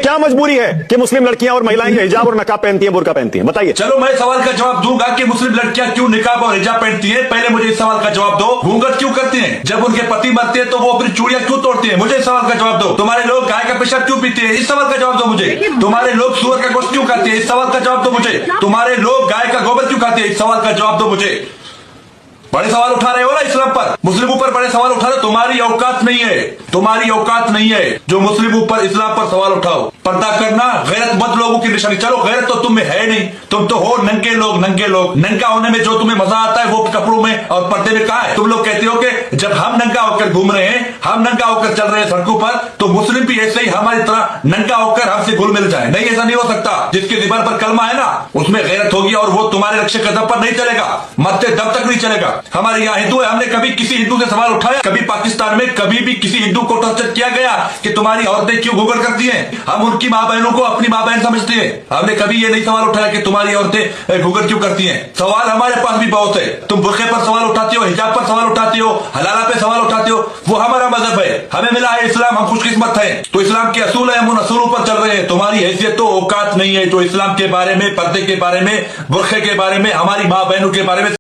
क्या मजबूरी है कि मुस्लिम लड़कियां और महिलाएं हिजाब और नकाब पहनती हैं, बुर्का पहनती हैं? बताइए। चलो मैं सवाल का जवाब दूंगा कि मुस्लिम लड़कियां क्यों निकाब और हिजाब पहनती हैं। पहले मुझे इस सवाल का जवाब दो। घूंघट क्यों करती हैं? जब उनके पति मरते हैं तो वो अपनी चूड़ियां क्यों तोड़ती हैं? मुझे इस सवाल का जवाब दो। तुम्हारे लोग गाय का पेशाब क्यों पीते हैं? इस सवाल का जवाब दो मुझे। तुम्हारे लोग सुअर का गोश्त क्यों खाते हैं? इस सवाल का जवाब दो मुझे। तुम्हारे लोग गाय का गोबर क्यों खाते हैं? इस सवाल का जवाब दो मुझे। बड़े सवाल उठा रहे हो ना इस्लाम पर, मुस्लिम ऊपर बड़े सवाल उठा रहे हो। तुम्हारी औकात नहीं है, तुम्हारी औकात नहीं है जो मुस्लिम ऊपर इस्लाम पर सवाल उठाओ। पर्दा करना गैरतमंद लोगों की निशानी। चलो गैरत तो तुम में है नहीं, तुम तो हो नंगे लोग। नंगे लोग, नंगा होने में जो तुम्हें मजा आता है वो कपड़ों में और पर्दे में कहा है? तुम लोग कहते हो कि जब हम नंगा होकर घूम रहे हैं, हम नंगा होकर चल रहे हैं सड़कों पर, तो मुस्लिम भी ऐसे ही हमारी तरह नंगा होकर हमसे घुल मिल जाए। नहीं, ऐसा नहीं हो सकता। जिसके ज़बान पर कलमा है ना, उसमें गैरत होगी और वो तुम्हारे रक्षे कदम पर नहीं चलेगा, मरते दम तक नहीं चलेगा। हमारे यहाँ हिंदू है, हमने कभी किसी हिंदू से सवाल उठाया? कभी पाकिस्तान में कभी भी किसी हिंदू को टॉर्चर किया गया कि तुम्हारी औरतें क्यों घूंघट करती हैं? हम उनकी माँ बहनों को अपनी माँ बहन समझते हैं। हमने कभी ये नहीं सवाल उठाया कि तुम्हारी औरतें घूंघट क्यों करती हैं। सवाल हमारे पास भी बहुत है। तुम बुर्के पर सवाल उठाते हो, हिजाब पर सवाल उठाते हो, हलाला पे सवाल उठाते हो। वो हमारा मजहब है, हमें मिला है इस्लाम, हम खुशकिस्मत हैं। तो इस्लाम के असूल है, हम उन असूलों पर चल रहे हैं। तुम्हारी हैसियत तो औकात नहीं है जो इस्लाम के बारे में, पर्दे के बारे में, बुर्के के बारे में, हमारी माँ बहनों के बारे में